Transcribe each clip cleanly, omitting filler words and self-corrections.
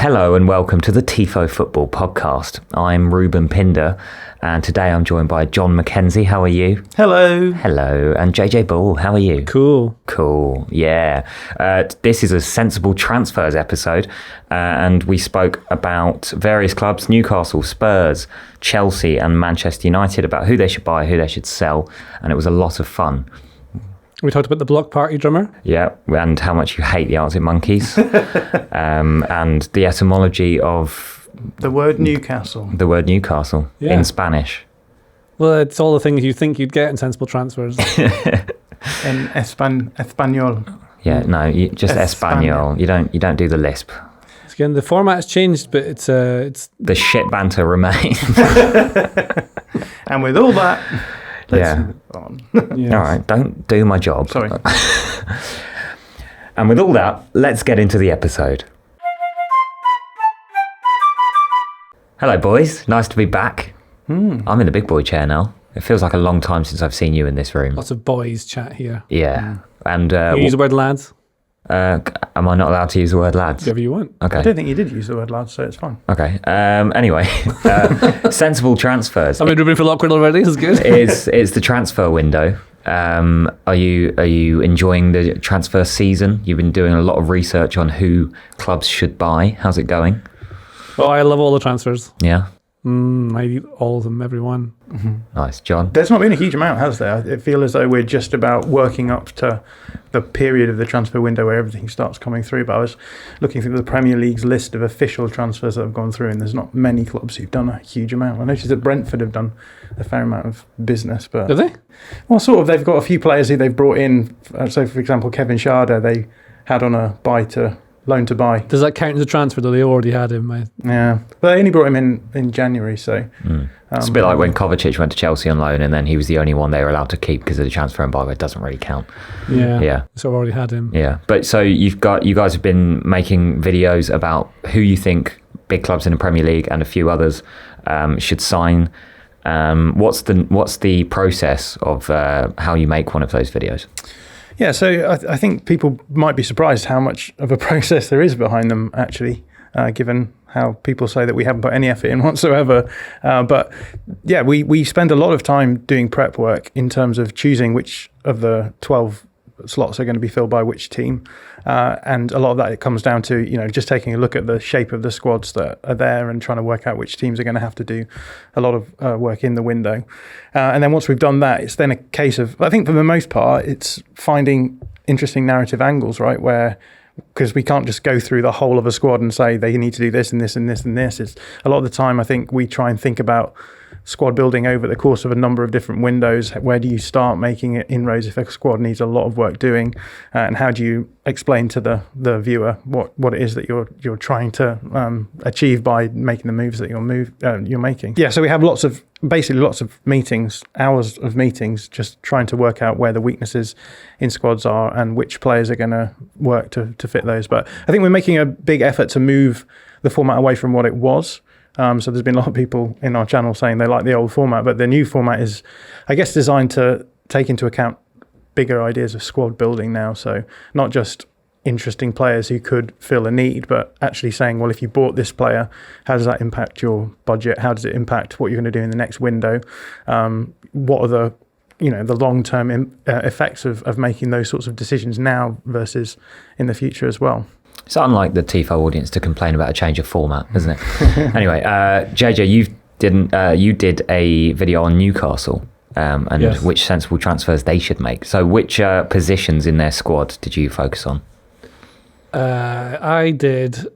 Hello and welcome to the Tifo Football Podcast. I'm Reuben Pinder and today I'm joined by Jon Mackenzie. How are you? Hello. Hello. And JJ Bull, how are you? Cool, yeah. This is a Sensible Transfers episode and we spoke about various clubs, Newcastle, Spurs, Chelsea and Manchester United, about who they should buy, who they should sell, and it was a lot of fun. We talked about the Block Party drummer. Yeah, and how much you hate the Arctic Monkeys. And the etymology of... the word Newcastle. The word Newcastle in Spanish. Well, it's all the things you think you'd get in Sensible Transfers. In Espanol. Yeah, no, just Espanol. You don't do the lisp. Again, the format's changed, but it's the shit banter remains. And with all that... Let's move on. Yes. All right, don't do my job. Sorry. And with all that, let's get into the episode. Hello, boys. Nice to be back. I'm in the big boy chair now. It feels like a long time since I've seen you in this room. Lots of boys chat here. Yeah. And you use the word lads? Am I not allowed to use the word lads? Whatever you want. Okay. I don't think you did use the word lads, so it's fine. Okay. Anyway, Sensible Transfers. I'm rooting for Lockwood already. That's good. It's the transfer window. Are you enjoying the transfer season? You've been doing a lot of research on who clubs should buy. How's it going? Oh, I love all the transfers. Yeah. I eat all of them, every one. Mm-hmm. Nice. John? There's not been a huge amount, has there? I feel as though we're just about working up to the period of the transfer window where everything starts coming through. But I was looking through the Premier League's list of official transfers that have gone through, and there's not many clubs who've done a huge amount. I noticed that Brentford have done a fair amount of business. But have they? Well, sort of. They've got a few players who they've brought in. So, for example, Kevin Schade, they had on a loan to buy. Does that count as a transfer, though? They already had him. Yeah. But they only brought him in January, so... It's a bit like when Kovacic went to Chelsea on loan and then he was the only one they were allowed to keep because of the transfer embargo. It doesn't really count. Yeah. So I already had him. Yeah. But so you guys have been making videos about who you think big clubs in the Premier League and a few others should sign. What's the process of how you make one of those videos? Yeah, so I think people might be surprised how much of a process there is behind them, actually, given how people say that we haven't put any effort in whatsoever. But yeah, we spend a lot of time doing prep work in terms of choosing which of the 12 slots are going to be filled by which team. And a lot of that, it comes down to, just taking a look at the shape of the squads that are there and trying to work out which teams are going to have to do a lot of work in the window. And then once we've done that, it's then a case of, I think for the most part, it's finding interesting narrative angles, right? Because we can't just go through the whole of a squad and say they need to do this and this and this and this. It's a lot of the time, I think we try and think about squad building over the course of a number of different windows. Where do you start making it inroads if a squad needs a lot of work doing, and how do you explain to the viewer what it is that you're trying to achieve by making the moves that you're making? Yeah, so we have lots of meetings, hours of meetings, just trying to work out where the weaknesses in squads are and which players are going to work to fit those. But I think we're making a big effort to move the format away from what it was. So there's been a lot of people in our channel saying they like the old format, but the new format is, I guess, designed to take into account bigger ideas of squad building now. So not just interesting players who could fill a need, but actually saying, well, if you bought this player, how does that impact your budget? How does it impact what you're going to do in the next window? What are the long-term effects of making those sorts of decisions now versus in the future as well? It's unlike the Tifo audience to complain about a change of format, isn't it? Anyway, JJ, you did a video on Newcastle and which sensible transfers they should make. So which positions in their squad did you focus on? I did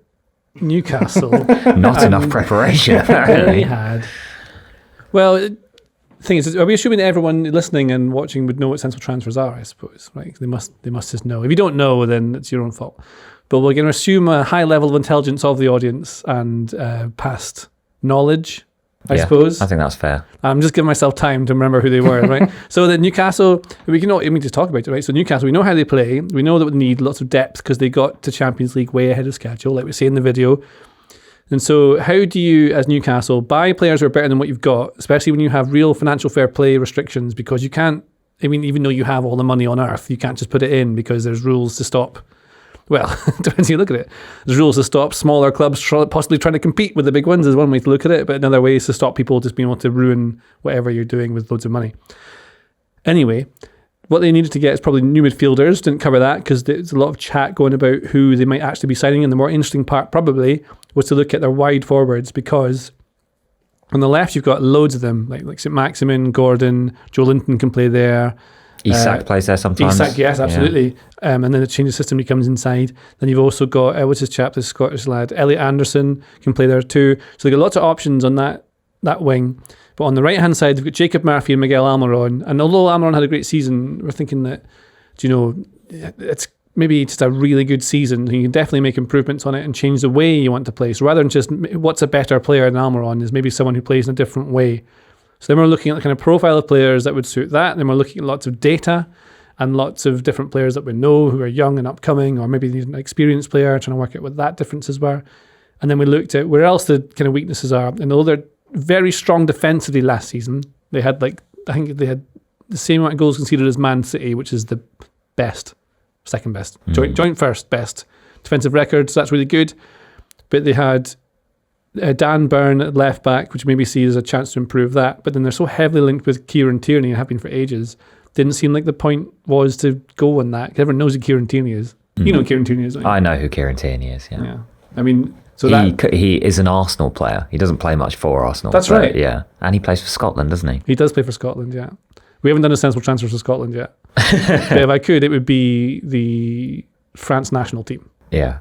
Newcastle. Not enough preparation, apparently. They had. Well, the thing is, are we assuming that everyone listening and watching would know what sensible transfers are, I suppose, right? They must just know. If you don't know, then it's your own fault. But we're going to assume a high level of intelligence of the audience and past knowledge, I suppose. I think that's fair. I'm just giving myself time to remember who they were, right? So that Newcastle, we just talk about it, right? So Newcastle, we know how they play. We know that we need lots of depth because they got to Champions League way ahead of schedule, like we say in the video. And so how do you, as Newcastle, buy players who are better than what you've got, especially when you have real financial fair play restrictions, because you can't, even though you have all the money on earth, you can't just put it in because there's rules to stop Well, depends how you look at it. There's rules to stop smaller clubs possibly trying to compete with the big ones is one way to look at it, but another way is to stop people just being able to ruin whatever you're doing with loads of money. Anyway, what they needed to get is probably new midfielders. Didn't cover that because there's a lot of chat going about who they might actually be signing, and the more interesting part probably was to look at their wide forwards, because on the left you've got loads of them, like St. Maximin, Gordon, Joe Linton can play there. Isak plays there sometimes. Isak, yes, absolutely. Yeah. And then the change of system, he comes inside. Then you've also got, what's his chap, this Scottish lad, Elliot Anderson can play there too. So they've got lots of options on that wing. But on the right-hand side, they've got Jacob Murphy and Miguel Almiron. And although Almiron had a great season, we're thinking that, it's maybe just a really good season. You can definitely make improvements on it and change the way you want to play. So rather than just what's a better player than Almiron is maybe someone who plays in a different way. So then we're looking at the kind of profile of players that would suit that. Then we're looking at lots of data and lots of different players that we know who are young and upcoming, or maybe need an experienced player, trying to work out what that differences were. And then we looked at where else the kind of weaknesses are. And although they're very strong defensively last season, they had I think they had the same amount of goals conceded as Man City, which is the best, second best, joint first best defensive record. So that's really good. But they had Dan Byrne at left back, which maybe see as a chance to improve that. But then they're so heavily linked with Kieran Tierney and have been for ages. Didn't seem like the point was to go on that. Everyone knows who Kieran Tierney is. You know who Kieran Tierney is, don't you? I know who Kieran Tierney is, yeah. I mean, so he is an Arsenal player. He doesn't play much for Arsenal. That's right. Yeah. And he plays for Scotland, doesn't he? He does play for Scotland, yeah. We haven't done a sensible transfers for Scotland yet. But if I could, it would be the France national team. Yeah.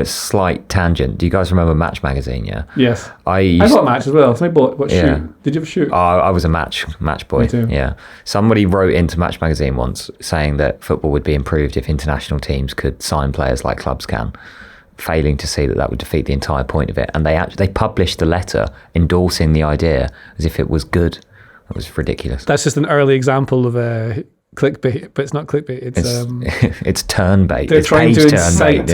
Slight tangent. Do you guys remember Match magazine? Yeah. Yes. I got Match as well. So I bought what shoe? Did you have a shoe? I was a match boy. Me too. Yeah. Somebody wrote into Match magazine once saying that football would be improved if international teams could sign players like clubs can, failing to see that would defeat the entire point of it. And they published a letter endorsing the idea as if it was good. It was ridiculous. That's just an early example of clickbait, but it's not clickbait. It's turnbait. They're it's trying to incite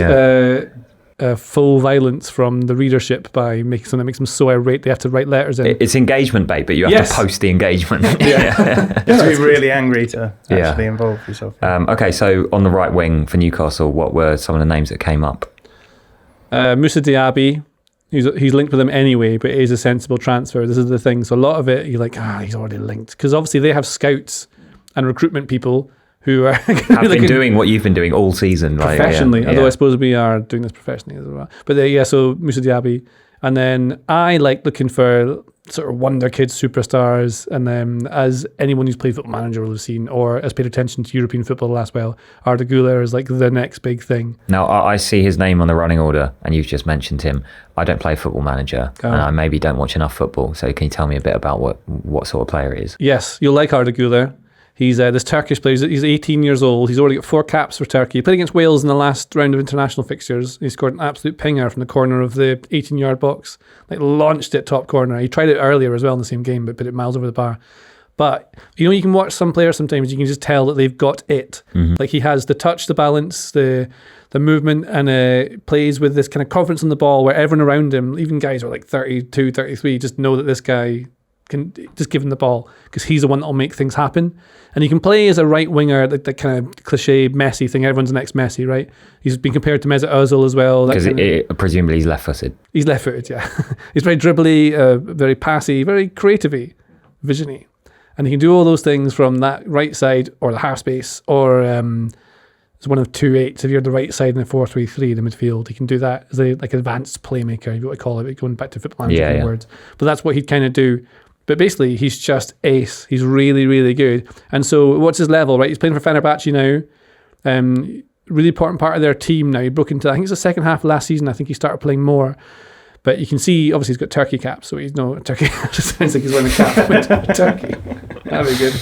full violence from the readership by making something that makes them so irate they have to write letters in. It's engagement bait, but you have to post the engagement. You have to be really angry to actually involve yourself. Okay, so on the right wing for Newcastle, what were some of the names that came up? Moussa Diaby. He's linked with them anyway, but it is a sensible transfer. This is the thing. So a lot of it, you're like, he's already linked. Because obviously they have scouts and recruitment people who have been doing what you've been doing all season. Professionally, although I suppose we are doing this professionally as well. But so Moussa Diaby. And then I like looking for sort of wonder kid superstars. And then as anyone who's played Football Manager will have seen or has paid attention to European football the last while, Arda Güler is like the next big thing. Now, I see his name on the running order and you've just mentioned him. I don't play Football Manager and I maybe don't watch enough football. So can you tell me a bit about what sort of player he is? Yes, you'll like Arda Güler. He's this Turkish player. He's 18 years old. He's already got 4 caps for Turkey. He played against Wales in the last round of international fixtures. He scored an absolute pinger from the corner of the 18-yard box. Launched it top corner. He tried it earlier as well in the same game, but put it miles over the bar. But, you can watch some players sometimes, you can just tell that they've got it. Mm-hmm. He has the touch, the balance, the movement, and plays with this kind of confidence on the ball where everyone around him, even guys who are 32, 33, just know that this guy can just give him the ball because he's the one that will make things happen. And he can play as a right winger, like that kind of cliche Messi thing. Everyone's the next Messi, right? He's been compared to Mesut Ozil as well. Because presumably he's left-footed. He's left-footed, yeah. He's very dribbly, very passy, very creative-y, vision-y. And he can do all those things from that right side or the half space or it's one of 2 8s. If you're the right side in the 4-3-3 in the midfield, he can do that as an advanced playmaker, if you want to call it, going back to Football Manager words. But that's what he'd kind of do. But basically, he's just ace. He's really, really good. And so what's his level, right? He's playing for Fenerbahce now. Really important part of their team now. He broke into, I think it's the second half of last season. I think he started playing more. But you can see, obviously, he's got Turkey caps. So he's no Turkey. It just sounds like he's wearing a cap with Turkey. That'd be good.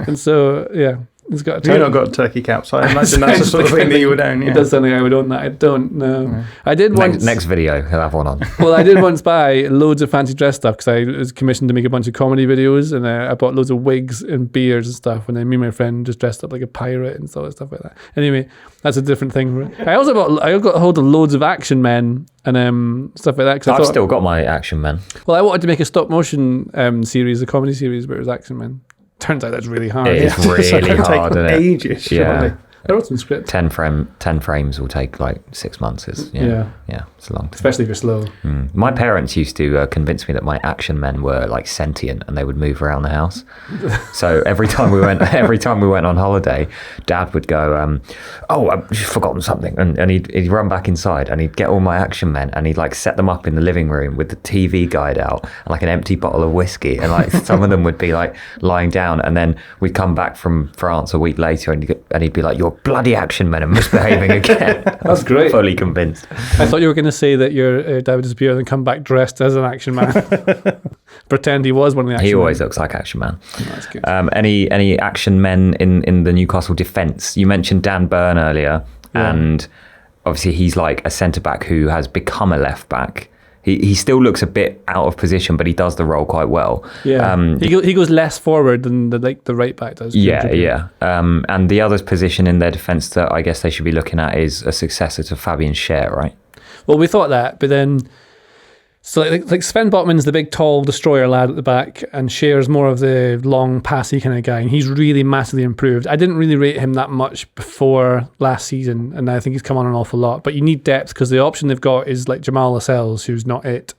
And so, yeah. He's got a Turkey. You've not got Turkey caps. I imagine that's the sort of thing that you would own. Yeah. It does sound like I would own that. I don't know. No. I did once. Next video, he'll have one on. Well, I did once buy loads of fancy dress stuff because I was commissioned to make a bunch of comedy videos, and I bought loads of wigs and beards and stuff. And then me and my friend just dressed up like a pirate and stuff like that. Anyway, that's a different thing. I got a hold of loads of action men and stuff like that. I've still got my action men. Well, I wanted to make a stop motion series, a comedy series, but it was action men. Turns out that's really hard. It is really hard, isn't it? Ages, surely. I wrote some script. 10 frames will take like 6 months. It's a long time. Especially if you're slow. My parents used to convince me that my action men were like sentient and they would move around the house. So every time we went on holiday, Dad would go, I've just forgotten something, and he'd run back inside and he'd get all my action men and he'd like set them up in the living room with the TV guide out and like an empty bottle of whiskey, and like some of them would be like lying down, and then we'd come back from France a week later and he'd be like, "Your bloody action men are misbehaving again." That's great. Fully convinced. I thought you were going to say that your dad would disappear and then come back dressed as an action man. Pretend he was one of the action men. He always looks like action man. That's good. Any action men in the Newcastle defence? You mentioned Dan Burn earlier, and obviously he's like a centre-back who has become a left-back. He still looks a bit out of position, but he does the role quite well. Yeah, he goes less forward than the right back does. Yeah. And the other position in their defence that I guess they should be looking at is a successor to Fabian Schär, right? Well, we thought that, but then so like Sven Botman's the big, tall destroyer lad at the back, and Scher's more of the long, passy kind of guy, and he's really massively improved. I didn't really rate him that much before last season, and I think he's come on an awful lot. But you need depth because the option they've got is like Jamal Lascelles, who's not it.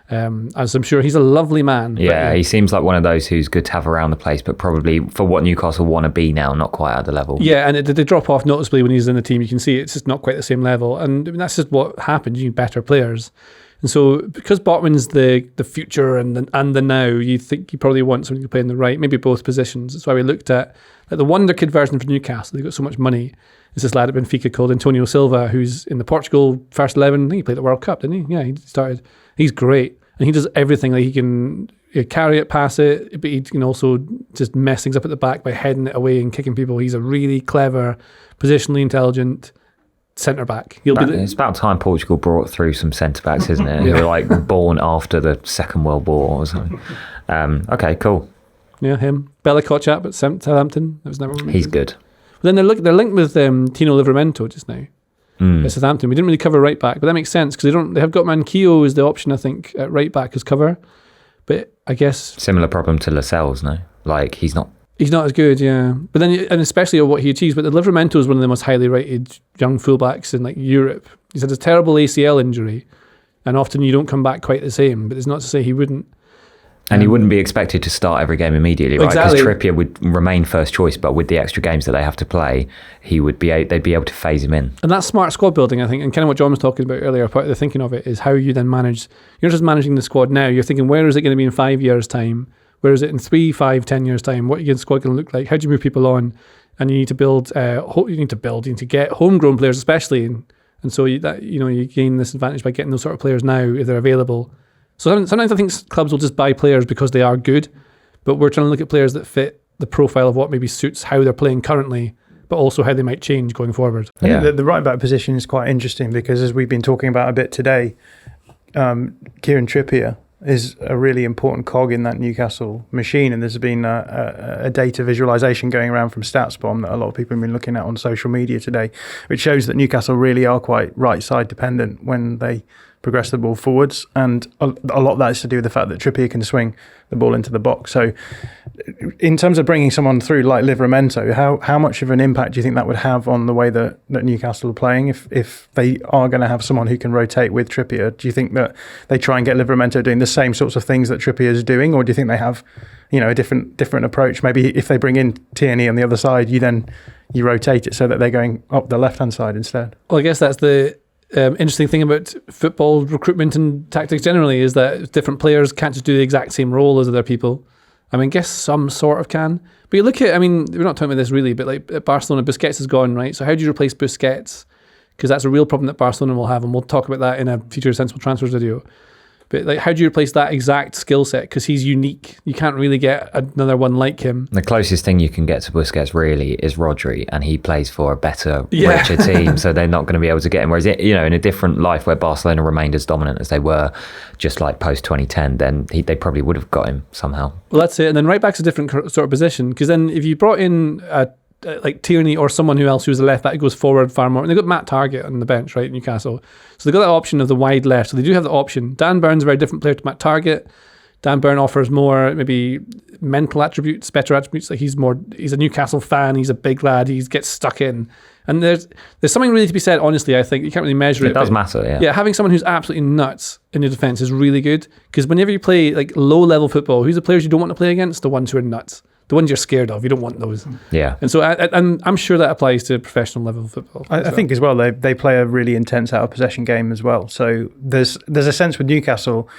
As I'm sure he's a lovely man. Yeah, he seems like one of those who's good to have around the place, but probably for what Newcastle want to be now, not quite at the level. Yeah, and they drop off noticeably when he's in the team. You can see it's just not quite the same level, and I mean, that's just what happens. You need better players. And so, because Botman's the future and the now, you think you probably want somebody to play in the right, maybe both positions. That's why we looked at like the wonder kid version for Newcastle. They've got so much money. It's this lad at Benfica called Antonio Silva, who's in the Portugal first 11. I think he played the World Cup, didn't he? Yeah, he started. He's great, and he does everything. Like he can carry it, pass it, but he can also just mess things up at the back by heading it away and kicking people. He's a really clever, positionally intelligent centre back. It's about time Portugal brought through some centre backs, isn't it? Who were like born after the Second World War or something. Okay, cool. Yeah, him. Bella Kotchap at Southampton. That was never one. He's good. But then they're linked with Tino Livramento just now at Southampton. We didn't really cover right back, but that makes sense because they have got Manquillo as the option, I think, at right back as cover. But I guess similar problem to Lascelles, no? Like he's not as good, yeah. But then, and especially what he achieves. But the Livramento is one of the most highly rated young fullbacks in like Europe. He's had a terrible ACL injury, and often you don't come back quite the same. But it's not to say he wouldn't. And he wouldn't be expected to start every game immediately, right? Because Exactly. Trippier would remain first choice, but with the extra games that they have to play, they'd be able to phase him in. And that's smart squad building, I think. And kind of what John was talking about earlier, part of the thinking of it is how you then manage. You're just managing the squad now. You're thinking, where is it going to be in 5 years' time? Where is it in 3, 5, 10 years' time? What is the squad going to look like? How do you move people on? And you need to build. You need to get homegrown players, especially, and so you gain this advantage by getting those sort of players now if they're available. So sometimes I think clubs will just buy players because they are good, but we're trying to look at players that fit the profile of what maybe suits how they're playing currently, but also how they might change going forward. I think the right back position is quite interesting because, as we've been talking about a bit today, Kieran Trippier is a really important cog in that Newcastle machine, and there's been a data visualization going around from StatsBomb that a lot of people have been looking at on social media today, which shows that Newcastle really are quite right side dependent when they progress the ball forwards, and a lot of that is to do with the fact that Trippier can swing the ball into the box. So in terms of bringing someone through like Livramento, how much of an impact do you think that would have on the way that Newcastle are playing if they are going to have someone who can rotate with Trippier? Do you think that they try and get Livramento doing the same sorts of things that Trippier is doing, or do you think they have a different approach? Maybe if they bring in Tierney on the other side, you rotate it so that they're going up the left hand side instead. Well, I guess that's the interesting thing about football recruitment and tactics generally is that different players can't just do the exact same role as other people. I mean, I guess some sort of can. But you look at, we're not talking about this really, but like at Barcelona, Busquets is gone, right? So how do you replace Busquets? Because that's a real problem that Barcelona will have, and we'll talk about that in a future Sensible Transfers video. But like, how do you replace that exact skill set? Because he's unique. You can't really get another one like him. The closest thing you can get to Busquets really is Rodri, and he plays for a better, richer team, so they're not going to be able to get him. Whereas, in a different life where Barcelona remained as dominant as they were, just like post 2010, then they probably would have got him somehow. Well, that's it. And then right back's a different sort of position, because then if you brought in like Tierney or someone else who's a left back who goes forward far more, and they've got Matt Targett on the bench, right, Newcastle. So they've got that option of the wide left. So they do have the option. Dan Burns is a very different player to Matt Targett. Dan Burn offers more maybe mental attributes, better attributes. Like he's a Newcastle fan. He's a big lad. He gets stuck in. And there's something really to be said, honestly, I think. You can't really measure it. It does matter, yeah. Yeah, having someone who's absolutely nuts in your defence is really good. Because whenever you play like low-level football, who's the players you don't want to play against? The ones who are nuts. The ones you're scared of. You don't want those. Yeah. And so and I'm sure that applies to professional level football. I think as well, they play a really intense out-of-possession game as well. So there's a sense with Newcastle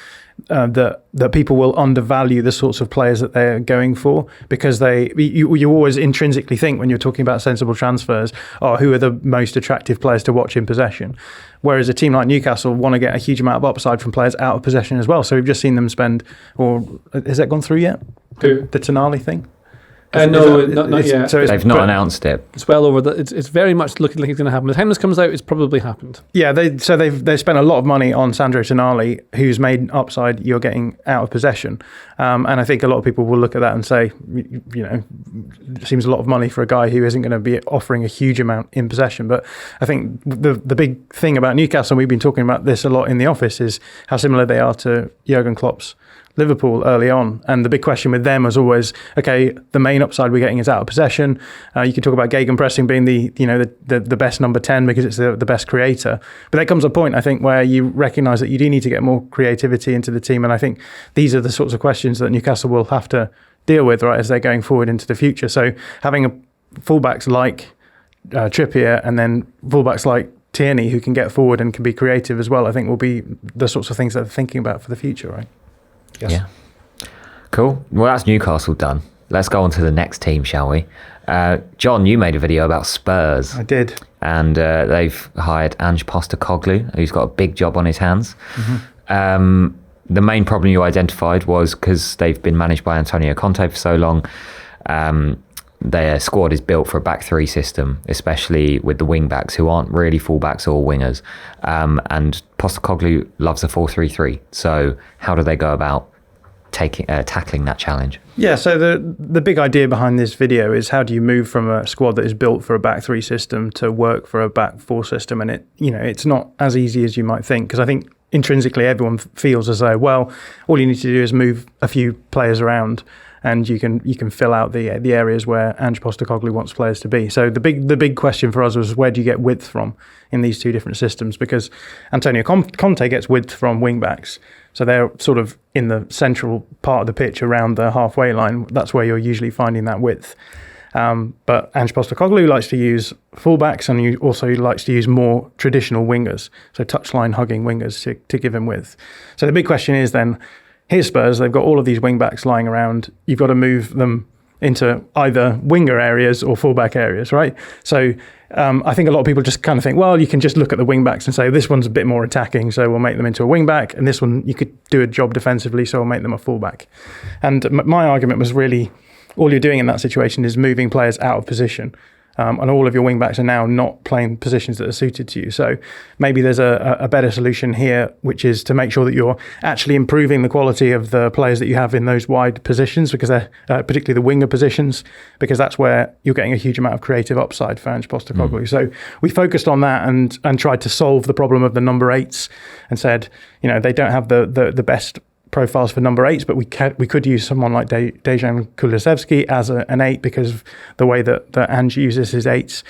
that people will undervalue the sorts of players that they're going for, because you always intrinsically think when you're talking about sensible transfers, who are the most attractive players to watch in possession? Whereas a team like Newcastle want to get a huge amount of upside from players out of possession as well. So we've just seen them spend, or has that gone through yet? Who? The Tonali thing? No, not yet. So they've not announced it. It's well over. It's very much looking like it's going to happen. By the time this comes out, it's probably happened. Yeah, they've spent a lot of money on Sandro Tonali, who's made upside you're getting out of possession, and I think a lot of people will look at that and say, it seems a lot of money for a guy who isn't going to be offering a huge amount in possession. But I think the big thing about Newcastle, and we've been talking about this a lot in the office, is how similar they are to Jurgen Klopp's Liverpool early on. And the big question with them was always, okay, the main upside we're getting is out of possession. You can talk about gegenpressing being the best number 10 because it's the best creator. But there comes a point, I think, where you recognise that you do need to get more creativity into the team. And I think these are the sorts of questions that Newcastle will have to deal with, right, as they're going forward into the future. So having fullbacks like Trippier and then fullbacks like Tierney who can get forward and can be creative as well, I think will be the sorts of things that they're thinking about for the future, right? Yes. Yeah. Cool. Well, that's Newcastle done. Let's go on to the next team, shall we? John, you made a video about Spurs. I did. And they've hired Ange Postecoglou, who's got a big job on his hands. Mm-hmm. The main problem you identified was because they've been managed by Antonio Conte for so long, their squad is built for a back three system, especially with the wing backs who aren't really fullbacks or wingers. And Postecoglou loves a 4-3-3. So how do they go about tackling that challenge? Yeah, so the big idea behind this video is how do you move from a squad that is built for a back three system to work for a back four system? And it's not as easy as you might think, because I think intrinsically everyone feels as though, well, all you need to do is move a few players around and you can fill out the areas where Ange Postecoglou wants players to be. So the big question for us was, where do you get width from in these two different systems? Because Antonio Conte gets width from wing backs, so they're sort of in the central part of the pitch around the halfway line. That's where you're usually finding that width. But Ange Postecoglou likes to use fullbacks, and he also likes to use more traditional wingers, so touchline hugging wingers to give him width. So the big question is then, here's Spurs, they've got all of these wing backs lying around. You've got to move them into either winger areas or fullback areas, right? So I think a lot of people just kind of think, well, you can just look at the wing backs and say, this one's a bit more attacking, so we'll make them into a wing back, and this one you could do a job defensively, so we'll make them a fullback. And my argument was really, all you're doing in that situation is moving players out of position. And all of your wing backs are now not playing positions that are suited to you. So maybe there's a better solution here, which is to make sure that you're actually improving the quality of the players that you have in those wide positions, because they're particularly the winger positions, because that's where you're getting a huge amount of creative upside for Ange Postecoglou. So we focused on that and tried to solve the problem of the number 8s and said, they don't have the best profiles for number 8s, but we could use someone like Dejan Kulusevski as an 8 because of the way that Ange uses his 8s.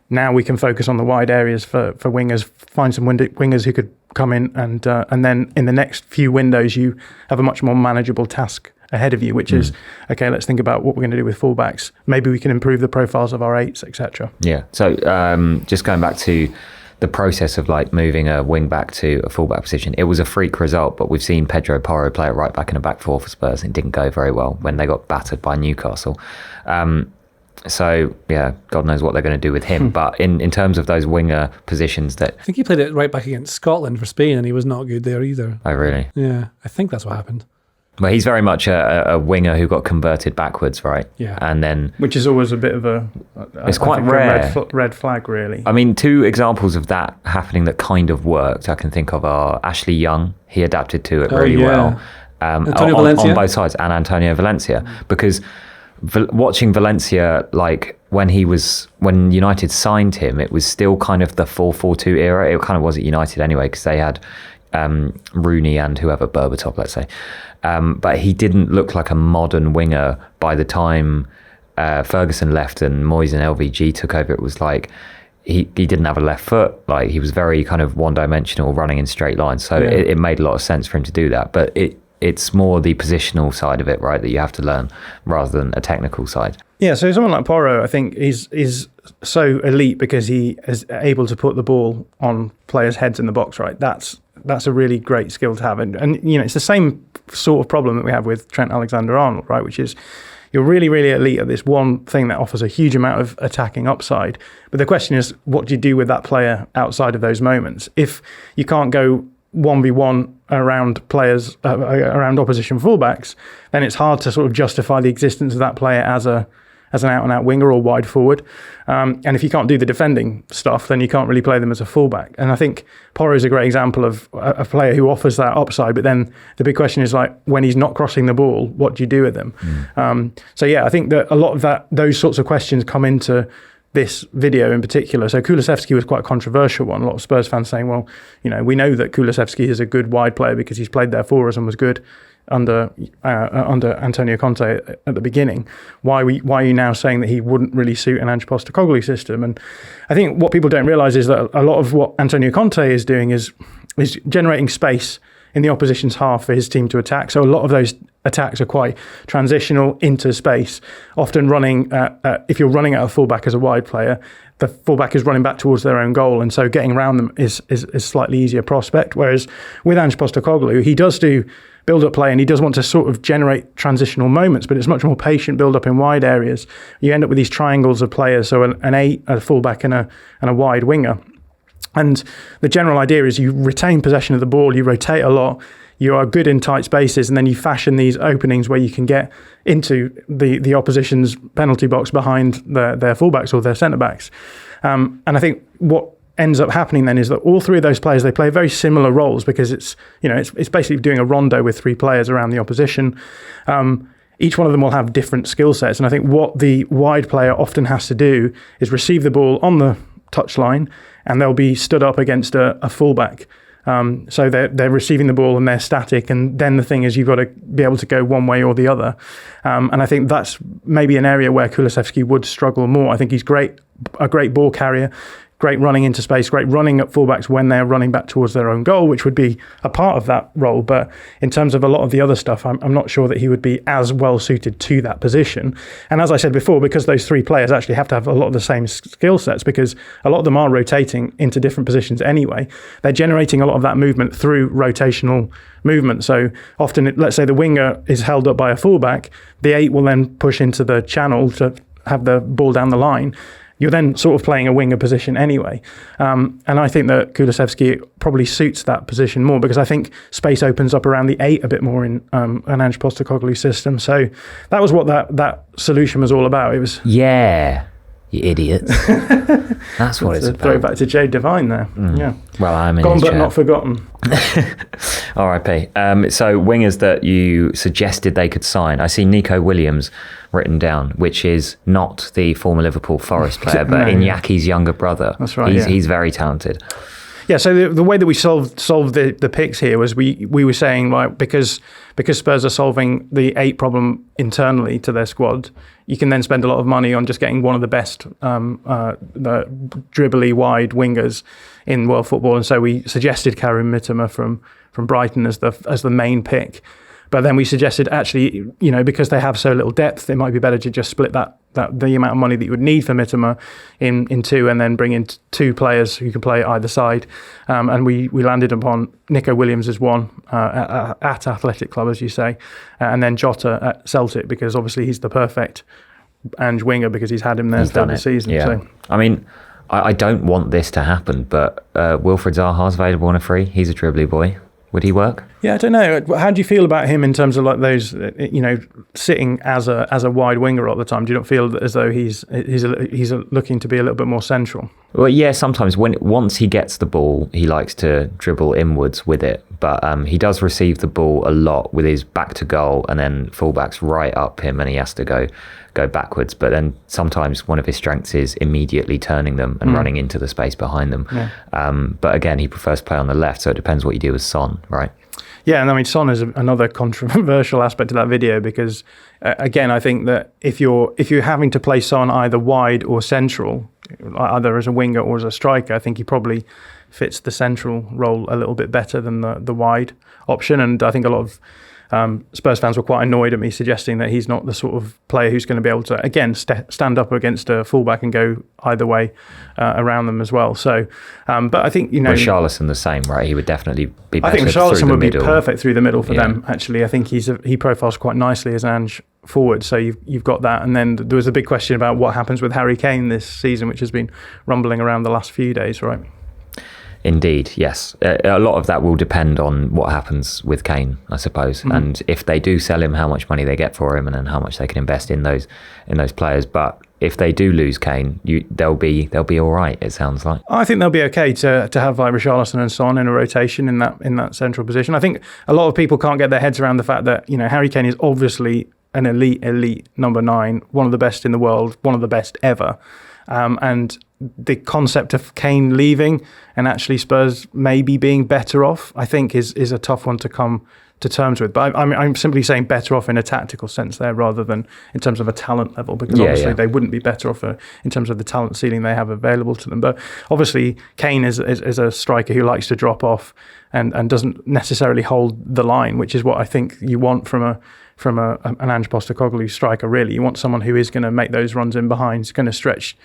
Now we can focus on the wide areas for wingers, find some wingers who could come in, and then in the next few windows you have a much more manageable task ahead of you, which is, okay, let's think about what we're going to do with fullbacks. Maybe we can improve the profiles of our 8s, etc. Yeah, so just going back to the process of like moving a wing back to a fullback position, it was a freak result, but we've seen Pedro Porro play it right back in a back four for Spurs, and it didn't go very well when they got battered by Newcastle. So yeah, God knows what they're going to do with him. But in terms of those winger positions, that I think he played it right back against Scotland for Spain, and he was not good there either. Oh really? Yeah, I think that's what happened. Well, he's very much a winger who got converted backwards, right? Yeah. And then, which is always a bit of it's quite rare. Red flag, really. I mean, two examples of that happening that kind of worked I can think of are Ashley Young. He adapted to it really well. Antonio Valencia? On both sides, and Antonio Valencia, because watching Valencia, like when United signed him, it was still kind of the 4-4-2 era. It kind of was at United anyway, because they had Rooney and whoever, Berbatov, let's say. But he didn't look like a modern winger by the time Ferguson left and Moyes and LVG took over. It was like he didn't have a left foot. Like, he was very kind of one-dimensional, running in straight lines. So it made a lot of sense for him to do that. But it's more the positional side of it, right, that you have to learn rather than a technical side. Yeah, so someone like Porro, I think, is so elite because he is able to put the ball on players' heads in the box, right? That's a really great skill to have. And it's the same sort of problem that we have with Trent Alexander-Arnold, right, which is you're really, really elite at this one thing that offers a huge amount of attacking upside. But the question is, what do you do with that player outside of those moments? If you can't go 1v1 around players, around opposition fullbacks, then it's hard to sort of justify the existence of that player as an out-and-out winger or wide forward. And if you can't do the defending stuff, then you can't really play them as a fullback. And I think Porro is a great example of a player who offers that upside. But then the big question is, like, when he's not crossing the ball, what do you do with him? I think that a lot of those sorts of questions come into this video in particular. So Kulusevski was quite a controversial one. A lot of Spurs fans saying, well, we know that Kulusevski is a good wide player because he's played there for us and was good under Antonio Conte at the beginning. Why are you now saying that he wouldn't really suit an Ange Postecoglou system? And I think what people don't realise is that a lot of what Antonio Conte is doing is generating space in the opposition's half for his team to attack. So a lot of those attacks are quite transitional into space, often running if you're running at a fullback as a wide player, the fullback is running back towards their own goal, and so getting around them is a slightly easier prospect. Whereas with Ange Postecoglou, he does do build-up play and he does want to sort of generate transitional moments, but it's much more patient build-up in wide areas. You end up with these triangles of players, so an 8, a fullback and a wide winger. And the general idea is you retain possession of the ball, you rotate a lot, you are good in tight spaces, and then you fashion these openings where you can get into the opposition's penalty box behind their fullbacks or their centre-backs. And I think what ends up happening then is that all three of those players, they play very similar roles because it's basically doing a rondo with three players around the opposition. Each one of them will have different skill sets. And I think what the wide player often has to do is receive the ball on the touchline, and they'll be stood up against a fullback. So they're receiving the ball and they're static, and then the thing is you've got to be able to go one way or the other. And I think that's maybe an area where Kulusevski would struggle more. I think he's a great ball carrier, great running into space, great running at fullbacks when they're running back towards their own goal, which would be a part of that role. But in terms of a lot of the other stuff, I'm not sure that he would be as well suited to that position. And as I said before, because those three players actually have to have a lot of the same skill sets, because a lot of them are rotating into different positions anyway, they're generating a lot of that movement through rotational movement. So often, let's say the winger is held up by a fullback, the 8 will then push into the channel to have the ball down the line. You're then sort of playing a winger position anyway. And I think that Kulusevski probably suits that position more, because I think space opens up around the 8 a bit more in an Ange Postecoglou system. So that was what that solution was all about. It was... Yeah, you idiots. That's what it's about. Throwback to Jade Devine there. Yeah. Well, I'm in Gone his but chair. not forgotten. R.I.P. So wingers that you suggested they could sign. I see Nico Williams written down, which is not the former Liverpool Forest player, but Inyaki's younger brother. That's right. He's very talented. Yeah, so the way that we solved the picks here was we were saying, like, because Spurs are solving the 8 problem internally to their squad, you can then spend a lot of money on just getting one of the best the dribbly wide wingers in world football. And so we suggested Karim Mitoma from Brighton as the main pick. But then we suggested, actually, because they have so little depth, it might be better to just split the amount of money that you would need for Mitoma in 2, and then bring in 2 players who can play either side. And we landed upon Nico Williams as one at Athletic Club, as you say, and then Jota at Celtic, because obviously he's the perfect Ange winger because he's had him there for the season. Yeah. So. I mean, I don't want this to happen, but Wilfried Zaha's available on a free. He's a dribbly boy. Would he work? Yeah, I don't know. How do you feel about him in terms of like those, sitting as a wide winger all the time? Do you not feel as though he's looking to be a little bit more central? Well, yeah, sometimes once he gets the ball, he likes to dribble inwards with it. But he does receive the ball a lot with his back to goal, and then fullbacks right up him, and he has to go backwards. But then sometimes one of his strengths is immediately turning them and running into the space behind them. Yeah. But again, he prefers to play on the left, so it depends what you do with Son, right? Yeah, and I mean, Son is another controversial aspect of that video because, again, I think that if you're having to play Son either wide or central, either as a winger or as a striker, I think he probably fits the central role a little bit better than the wide option. And I think a lot of Spurs fans were quite annoyed at me suggesting that he's not the sort of player who's going to be able to, again, stand up against a fullback and go either way around them as well. So, but I think, Richarlison the same, right? He would definitely be better. I think Richarlison would middle. Be perfect through the middle for them, actually. I think he profiles quite nicely as an Ange forward, so you've got that. And then there was a big question about what happens with Harry Kane this season, which has been rumbling around the last few days, right? Indeed, yes. A lot of that will depend on what happens with Kane, I suppose. Mm-hmm. And if they do sell him, how much money they get for him, and then how much they can invest in those players. But if they do lose Kane, they'll be all right. It sounds like. I think they'll be okay to have like Richarlison and Son in a rotation in that central position. I think a lot of people can't get their heads around the fact that Harry Kane is obviously an elite number 9, one of the best in the world, one of the best ever, and the concept of Kane leaving and actually Spurs maybe being better off, I think is a tough one to come to terms with. But I'm simply saying better off in a tactical sense there rather than in terms of a talent level, because obviously they wouldn't be better off in terms of the talent ceiling they have available to them. But obviously Kane is a striker who likes to drop off and doesn't necessarily hold the line, which is what I think you want from an Ange Postecoglou striker, really. You want someone who is going to make those runs in behind, is going to stretch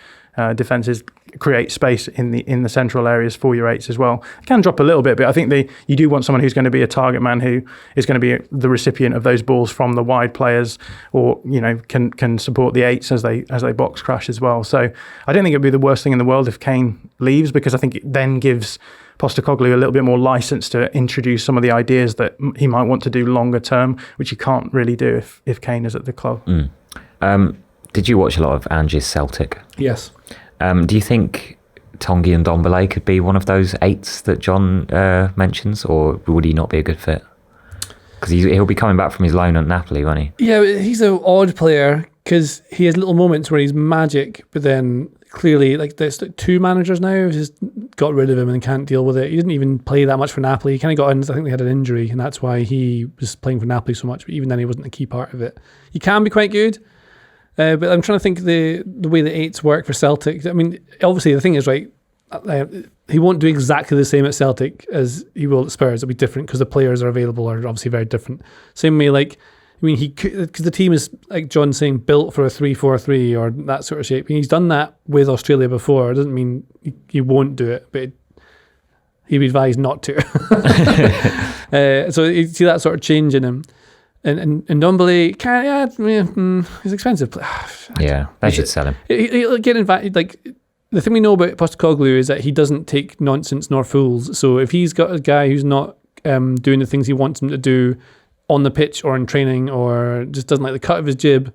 defences, create space in the central areas for your 8s as well. It can drop a little bit, but I think you do want someone who's going to be a target man, who is going to be the recipient of those balls from the wide players, or can support the 8s as they box crash as well. So I don't think it'd be the worst thing in the world if Kane leaves, because I think it then gives Postecoglou a little bit more license to introduce some of the ideas that he might want to do longer term, which you can't really do if Kane is at the club. Did you watch a lot of Ange's Celtic? Yes. Do you think Tanguy and Ndombele could be one of those 8s that Jon mentions, or would he not be a good fit? Because he'll be coming back from his loan at Napoli, won't he? Yeah, he's an odd player because he has little moments where he's magic, but then clearly, there's 2 managers now who've just got rid of him and can't deal with it. He didn't even play that much for Napoli. He kind of got in, I think they had an injury, and that's why he was playing for Napoli so much, but even then he wasn't a key part of it. He can be quite good. But I'm trying to think the way the 8s work for Celtic. I mean, obviously the thing is, right, he won't do exactly the same at Celtic as he will at Spurs. It'll be different because the players are available are obviously very different. Same way, because the team is, like John's saying, built for a 3-4-3 or that sort of shape. He's done that with Australia before. It doesn't mean he won't do it, but he'd be advised not to. So you see that sort of change in him. And Ndombele, he's expensive. They should sell him. He'll get invited. The thing we know about Postecoglou is that he doesn't take nonsense nor fools. So if he's got a guy who's not doing the things he wants him to do on the pitch or in training, or just doesn't like the cut of his jib,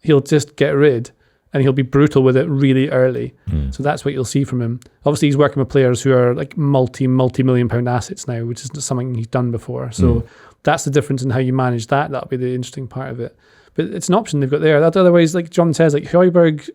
he'll just get rid, and he'll be brutal with it really early. So that's what you'll see from him. Obviously, he's working with players who are like multi-million pound assets now, which is something he's done before. So that's the difference in how you manage that. That'll be the interesting part of it. But it's an option they've got there. Otherwise, like Jon says, like Højbjerg,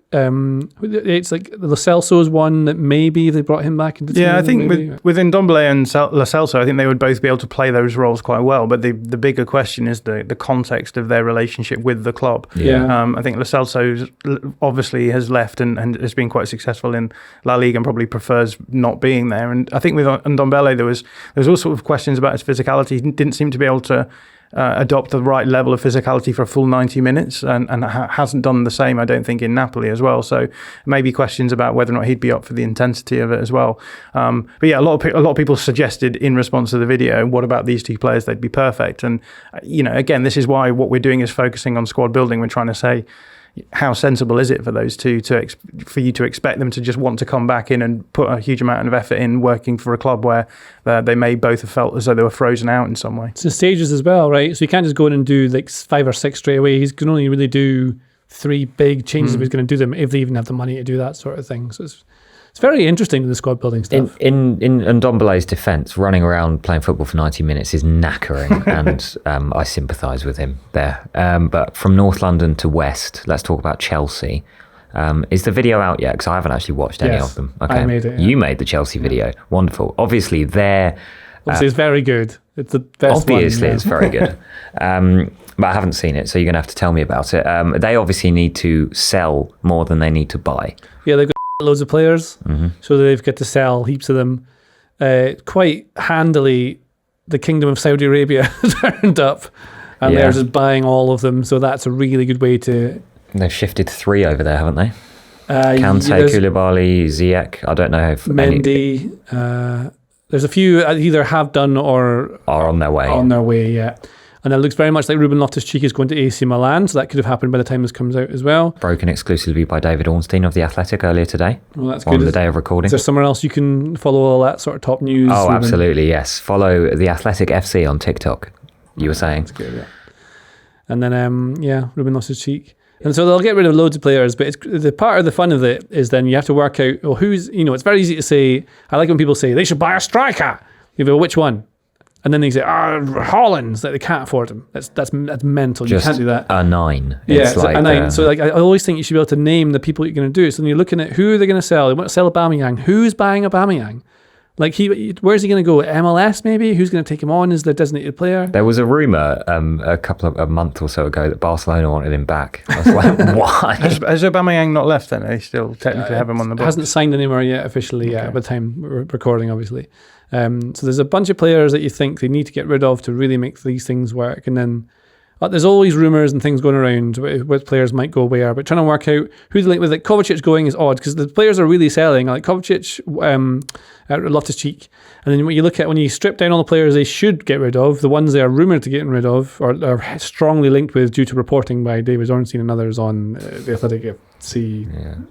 it's like Lo Celso's one that maybe they brought him back into the team. I think with Ndombele and Lo Celso, I think they would both be able to play those roles quite well. But the bigger question is the context of their relationship with the club. I think Lo Celso obviously has left and has been quite successful in La Liga and probably prefers not being there. And I think with Ndombele, there was all sorts of questions about his physicality. He didn't seem to be able to adopt the right level of physicality for a full 90 minutes and hasn't done the same, I don't think, in Napoli as well. So maybe questions about whether or not he'd be up for the intensity of it as well. But yeah, a lot of people suggested in response to the video, what about these 2 players? They'd be perfect. And again, this is why what we're doing is focusing on squad building. We're trying to say, how sensible is it for those 2 for you to expect them to just want to come back in and put a huge amount of effort in working for a club where they may both have felt as though they were frozen out in some way? It's in stages as well, right? So you can't just go in and do like 5 or 6 straight away. He can only really do 3 big changes if he's going to do them, if they even have the money to do that sort of thing. So it's very interesting, the squad building stuff. In Ndombele's defence, running around playing football for 90 minutes is knackering, and I sympathise with him there. But from North London to West, let's talk about Chelsea. Is the video out yet? Because I haven't actually watched any of them. Okay. I made it. Yeah. You made the Chelsea video. Wonderful. Obviously, it's very good. It's the best obviously, one, it's very good. But I haven't seen it, so you're going to have to tell me about it. They obviously need to sell more than they need to buy. Yeah, they've got loads of players, so they've got to sell heaps of them. Quite handily, the Kingdom of Saudi Arabia turned up, and they're just buying all of them, so that's a really good way to... They've shifted 3 over there, haven't they? Kante, Koulibaly, Ziyech. I don't know if... Mendy. There's a few either have done or... Are on their way. On their way, yeah. And it looks very much like Ruben Loftus-Cheek is going to AC Milan, so that could have happened by the time this comes out as well. Broken exclusively by David Ornstein of The Athletic earlier today. Well, that's on good. The day of recording. Is there somewhere else you can follow all that sort of top news? Oh, Ruben? Absolutely, yes. Follow The Athletic FC on TikTok, you were saying. That's good, yeah. And then, Ruben Loftus-Cheek. And so they'll get rid of loads of players, but the part of the fun of it is then you have to work out, well, it's very easy to say, I like when people say, they should buy a striker. You go, which one? And then they say, Holland's, that they can't afford him. That's mental. Just you can't do that. A 9. Yeah, it's like a 9. So I always think you should be able to name the people you're going to do. So then you're looking at who they're going to sell. They want to sell Aubameyang. Who's buying Aubameyang? Like, where's he going to go? MLS maybe? Who's going to take him on as their designated player? There was a rumour a month or so ago that Barcelona wanted him back. I was like, why? Has Aubameyang not left then? They still technically have him on the books. Hasn't signed anymore yet officially by the time we're recording, obviously. So there's a bunch of players that you think they need to get rid of to really make these things work. And then there's always rumours and things going around what players might go where, but trying to work out who they link with. Like Kovacic going is odd because the players are really selling. Like Kovacic, Loftus-Cheek. And then when you strip down all the players they should get rid of, the ones they are rumoured to get rid of or are strongly linked with due to reporting by David Ornstein and others on The Athletic FC.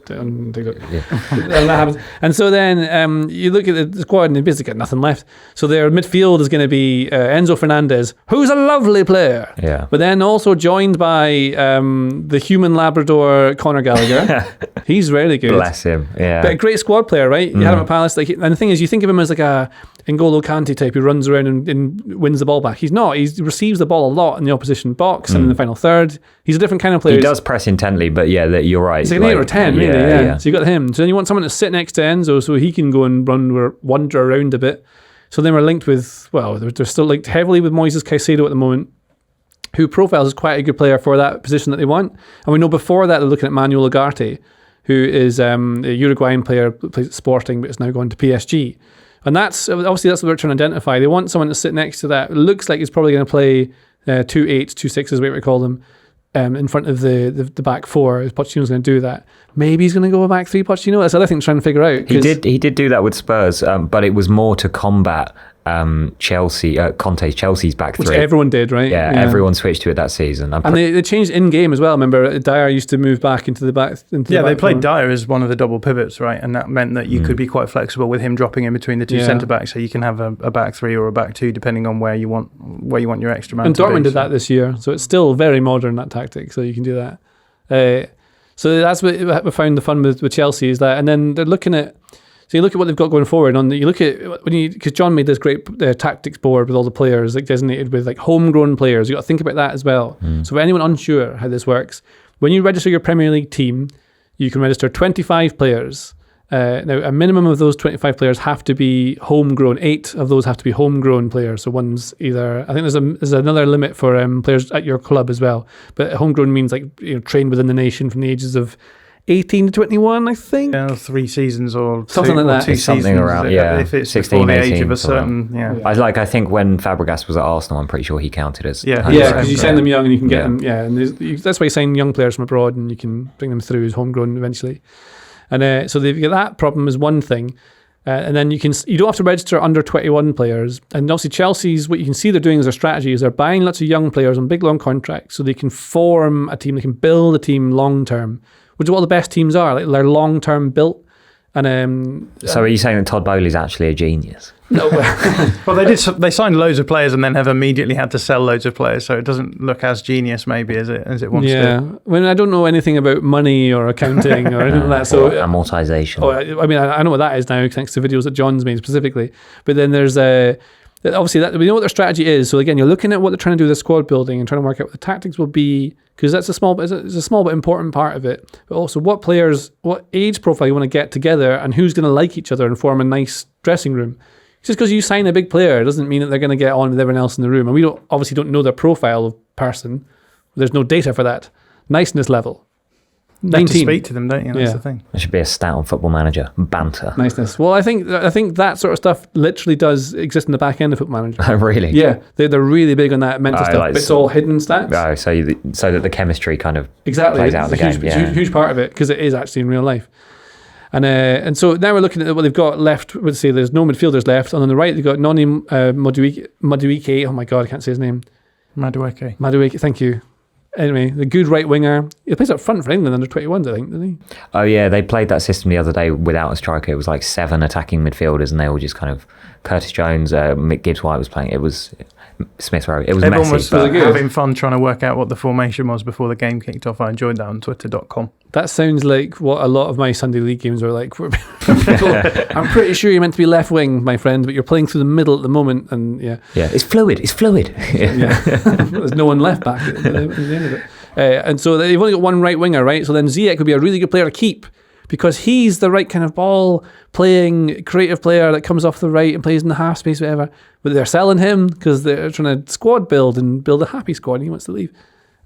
And that happens. And so then you look at the squad and they basically got nothing left. So their midfield is going to be Enzo Fernandez, who's a lovely player. Yeah. But then also joined by the human Labrador Conor Gallagher. He's really good. Bless him. Yeah. But a great squad player, right? You had him at Palace. And the thing is, you think of him as like a N'Golo Kante type who runs around and wins the ball back. He's not. He receives the ball a lot in the opposition box and in the final third. He's a different kind of player. He does press intently, but you're right. He's like an 8 or 10, really. Yeah. So you got him. So then you want someone to sit next to Enzo so he can go and wander around a bit. So then we're linked with, they're still linked heavily with Moises Caicedo at the moment, who profiles as quite a good player for that position that they want. And we know before that they're looking at Manuel Ugarte, who is a Uruguayan player, plays at Sporting, but is now going to PSG. And that's what they're trying to identify. They want someone to sit next to that. It looks like he's probably going to play 2 8s, 2 6s, whatever we call them, in front of the back four. Pochettino's going to do that. Maybe he's going to go back 3 Pochettino. That's the other thing to try and figure out. He did do that with Spurs, but it was more to combat Conte's Chelsea's back 3. Which everyone did, right? Yeah, everyone switched to it that season. And they changed in-game as well. Remember, Dyer used to move back into the back. They played Dyer as one of the double pivots, right? And that meant that you could be quite flexible with him dropping in between the 2 centre-backs, so you can have a back 3 or a back 2, depending on where you want your extra man. And Dortmund did that this year, so it's still very modern, that tactic, so you can do that. So that's what we found the fun with Chelsea is that, and then they're looking at. So you look at what they've got going forward. You look at because John made this great tactics board with all the players like designated with like homegrown players. You got to think about that as well. So for anyone unsure how this works, when you register your Premier League team, you can register 25 players. Now a minimum of those 25 players have to be homegrown. 8 of those have to be homegrown players. So one's either I think there's another limit for players at your club as well. But homegrown means like trained within the nation from the ages of 18 to 21, I think. 3 seasons or something like that. 2 something seasons, around, if it's 16, before the 18, age of a certain, I think when Fabregas was at Arsenal, I'm pretty sure he counted as. Because you send them young and you can get them. Yeah, and that's why you sign young players from abroad and you can bring them through as homegrown eventually. And so they've got that problem is one thing. And then you don't have to register under 21 players. And obviously Chelsea's, what you can see they're doing as their strategy is they're buying lots of young players on big long contracts so they can form a team, they can build a team long term, which is what the best teams are. Like they're long term built. And So are you saying that Todd Bowley's actually a genius? no, Well, they signed loads of players and then have immediately had to sell loads of players, so it doesn't look as genius maybe as it wants to. When I don't know anything about money or accounting or anything like that, so Amortization. I mean, I know what that is now thanks to videos that John's made specifically. But then there's obviously that we know what their strategy is. So again, you're looking at what they're trying to do with the squad building and trying to work out what the tactics will be, because that's a small but important part of it. But also what players, what age profile you want to get together, and who's going to like each other and form a nice dressing room. Just because you sign a big player doesn't mean that they're going to get on with everyone else in the room. And we obviously don't know their profile of person. There's no data for that. Niceness level. You have to 19. speak to them, don't you? That's Yeah. the thing. There should be a stat on Football Manager. Banter. Niceness. Well, I think that sort of stuff literally does exist in the back end of Football Manager. Oh, really? Yeah, they're really big on that mental stuff. like But it's all hidden stats. Oh, so that the chemistry kind of Exactly. plays out of the It's game. huge part of it, because it is actually in real life. And so now we're looking at what they've got left. Let's say there's no midfielders left. And on the right, they've got Noni Madueke. Oh my God, I can't say his name. Madueke, thank you. Anyway, the good right winger. He plays up front for England under 21s, I think, didn't he? Oh, yeah, they played that system the other day without a striker. It was like 7 attacking midfielders, and they all just kind of... Curtis Jones, Mick Gibbs-White was playing. It was Smith Rowe. It was Everyone messy. was but having fun trying to work out what the formation was before the game kicked off. I enjoyed that on twitter.com. That sounds like what a lot of my Sunday league games are like. I'm pretty sure you're meant to be left wing, my friend, but you're playing through the middle at the moment, and yeah, it's fluid. yeah. There's no one left back at the end of it. And so they've only got one right winger, right? So then Ziyech would be a really good player to keep, because he's the right kind of ball playing creative player that comes off the right and plays in the half space, whatever. But they're selling him because they're trying to squad build and build a happy squad, and he wants to leave.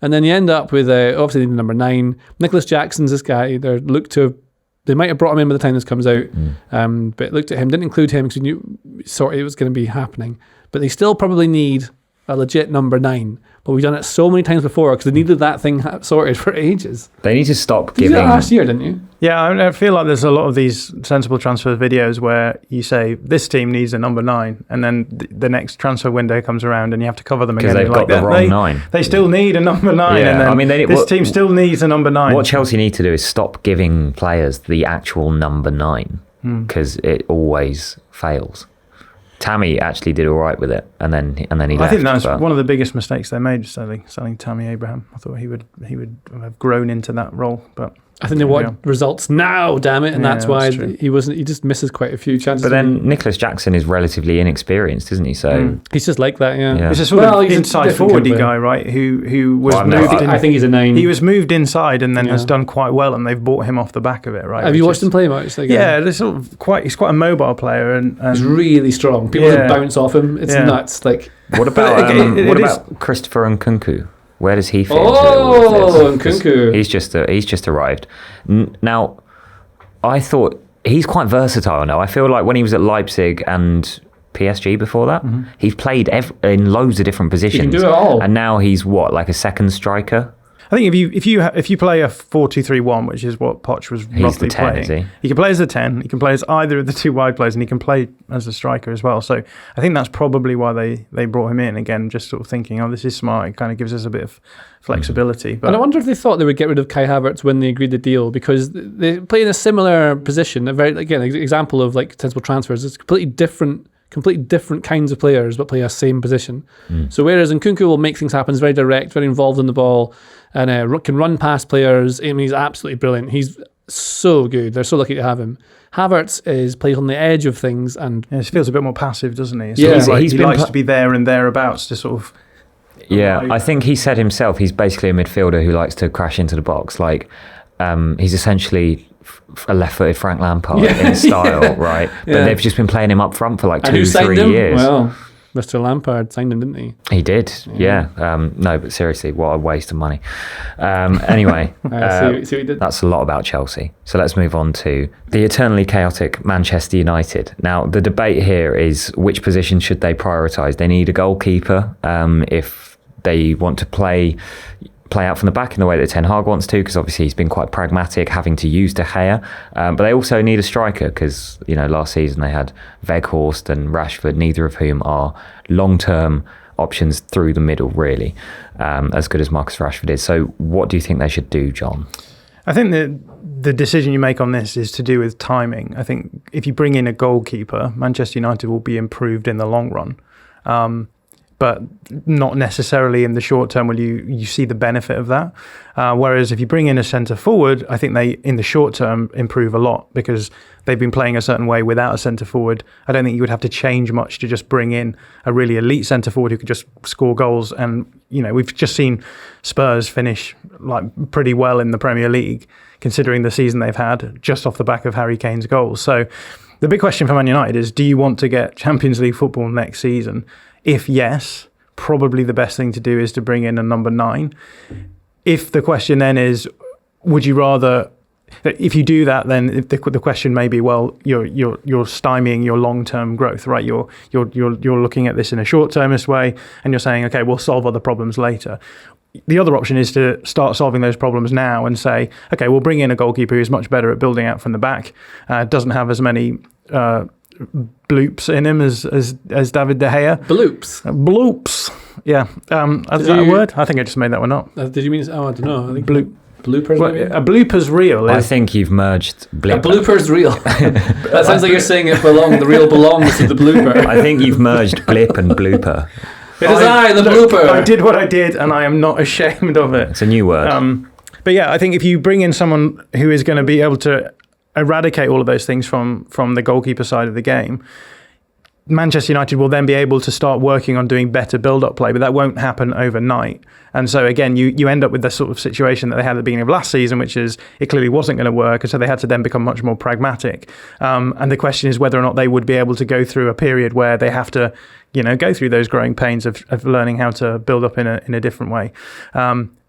And then you end up with obviously number 9. Nicholas Jackson's this guy. They might have brought him in by the time this comes out, but looked at him, didn't include him because we knew sort of it was going to be happening. But they still probably need a legit number 9. But we've done it so many times before because they needed that thing sorted for ages. They need to stop You giving... did that last year, didn't you? Yeah, I feel like there's a lot of these sensible transfer videos where you say this team needs a number 9, and then the next transfer window comes around and you have to cover them again. Because they've got the wrong 9. They still need a number 9, Yeah, and then I mean, this team still needs a number 9. What Chelsea need to do is stop giving players the actual number 9, because it always fails. Tammy actually did all right with it, and then he left. I think that's one of the biggest mistakes they made, selling Tammy Abraham. I thought he would have grown into that role, but I think they want results now, damn it, and that's why he wasn't. He just misses quite a few chances. But then Nicholas Jackson is relatively inexperienced, isn't he? So he's just like that, yeah. He's a sort of inside forwardy guy, right? Who was moved. I think he's a 9. He was moved inside and then has done quite well, and they've bought him off the back of it, right? Have you watched him play much? Yeah, he's quite a mobile player, and he's really strong. People that bounce off him, it's nuts. Like, what about Christopher Nkunku? Where does he fit into this? Nkunku. He's just arrived. Now, I thought he's quite versatile now. I feel like when he was at Leipzig and PSG before that, he's played in loads of different positions. He can do it all. And now he's like a second striker? I think if you play a 4-2-3-1, which is what Poch was roughly playing, is he can play as a 10, he can play as either of the 2 wide players, and he can play as a striker as well. So I think that's probably why they brought him in, again, just sort of thinking, oh, this is smart, it kind of gives us a bit of flexibility. But and I wonder if they thought they would get rid of Kai Havertz when they agreed the deal, because they play in a similar position, a very, again, example of like sensible transfers. It's completely different kinds of players, but play a same position. So whereas Nkunku will make things happen, is very direct, very involved in the ball, and can run past players. I mean, he's absolutely brilliant. He's so good. They're so lucky to have him. Havertz plays on the edge of things, and he feels a bit more passive, doesn't he? So he likes to be there and thereabouts to sort of. Yeah, I think he said himself he's basically a midfielder who likes to crash into the box. Like he's essentially a left-footed Frank Lampard in style, right? But they've just been playing him up front for like 2-3 years. Well, Mr. Lampard signed him, didn't he? He did, yeah. No, but seriously, what a waste of money. Anyway, see what he did. That's a lot about Chelsea. So let's move on to the eternally chaotic Manchester United. Now, the debate here is which position should they prioritise? They need a goalkeeper if they want to play out from the back in the way that Ten Hag wants to, because obviously he's been quite pragmatic, having to use De Gea. But they also need a striker because, last season they had Weghorst and Rashford, neither of whom are long-term options through the middle, really, as good as Marcus Rashford is. So what do you think they should do, John? I think that the decision you make on this is to do with timing. I think if you bring in a goalkeeper, Manchester United will be improved in the long run. But not necessarily in the short term will you see the benefit of that. Whereas if you bring in a centre forward, I think they, in the short term, improve a lot because they've been playing a certain way without a centre forward. I don't think you would have to change much to just bring in a really elite centre forward who could just score goals. And, we've just seen Spurs finish like pretty well in the Premier League, considering the season they've had, just off the back of Harry Kane's goals. So the big question for Man United is, do you want to get Champions League football next season? If yes, probably the best thing to do is to bring in a number 9. If the question then is, would you rather? If you do that, then the question may be, well, you're stymieing your long-term growth, right? You're looking at this in a short-termist way, and you're saying, okay, we'll solve other problems later. The other option is to start solving those problems now and say, okay, we'll bring in a goalkeeper who's much better at building out from the back, doesn't have as many bloops in him as David De Gea. Bloops. Yeah. Is that a word? I think I just made that one up. Did you mean? I don't know. I think bloopers. Well, a blooper's reel. I think you've merged blip. A blooper's reel. That sounds like you're saying the reel belongs to the blooper. I think you've merged blip and blooper. It is the blooper. I did what I did, and I am not ashamed of it. It's a new word. But yeah, I think if you bring in someone who is going to be able to eradicate all of those things from the goalkeeper side of the game, Manchester United will then be able to start working on doing better build-up play, but that won't happen overnight. And so again, you end up with the sort of situation that they had at the beginning of last season, which is it clearly wasn't going to work, and so they had to then become much more pragmatic. And the question is whether or not they would be able to go through a period where they have to, go through those growing pains of learning how to build up in a different way.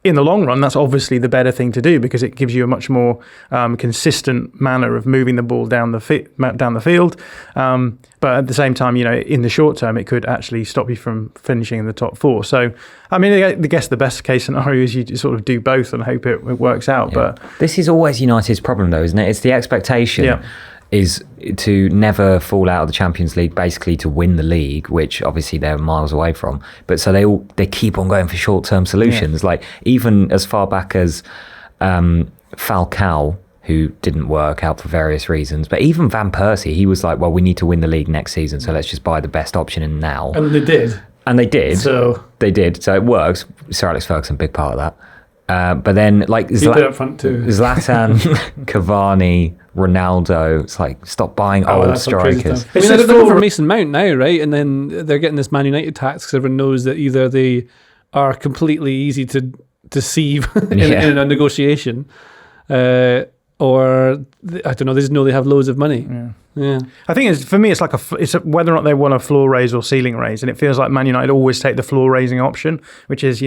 In the long run, that's obviously the better thing to do because it gives you a much more consistent manner of moving the ball down the field. But at the same time, in the short term, it could actually stop you from finishing in the top 4. So, I mean, I guess the best case scenario is you sort of do both and hope it works out. Yeah. But this is always United's problem, though, isn't it? It's the expectation is to never fall out of the Champions League, basically to win the league, which obviously they're miles away from. But so they keep on going for short-term solutions. Like even as far back as Falcao, who didn't work out for various reasons. But even Van Persie, he was like, well, we need to win the league next season, so let's just buy the best option in now. And they did. So it works. Sir Alex Ferguson, big part of that. But then, like up front too. Zlatan, Cavani, Ronaldo, it's like stop buying old strikers. I mean, they're looking for Mason Mount now, right? And then they're getting this Man United tax because everyone knows that either they are completely easy to deceive in a negotiation, or I don't know. They just know they have loads of money. Yeah. I think for me, it's whether or not they want a floor raise or ceiling raise, and it feels like Man United always take the floor raising option, which is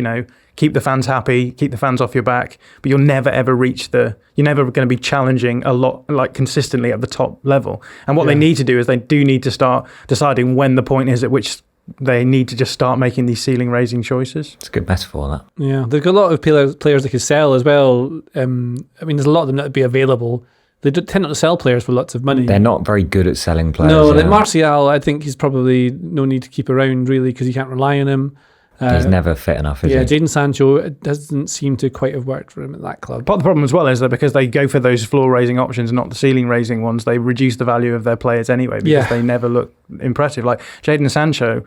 keep the fans happy, keep the fans off your back, but you'll never ever you're never going to be challenging a lot like consistently at the top level. And what they need to do is they do need to start deciding when the point is at which they need to just start making these ceiling raising choices. It's a good metaphor, that. Yeah, they've got a lot of players they could sell as well. I mean, there's a lot of them that would be available. They tend not to sell players for lots of money. They're not very good at selling players. No, like Martial, I think he's probably no need to keep around really because you can't rely on him. He's never fit enough, is he? Yeah, Jadon Sancho, it doesn't seem to quite have worked for him at that club. Part of the problem as well is that because they go for those floor-raising options and not the ceiling-raising ones, they reduce the value of their players anyway because they never look impressive. Like Jadon Sancho,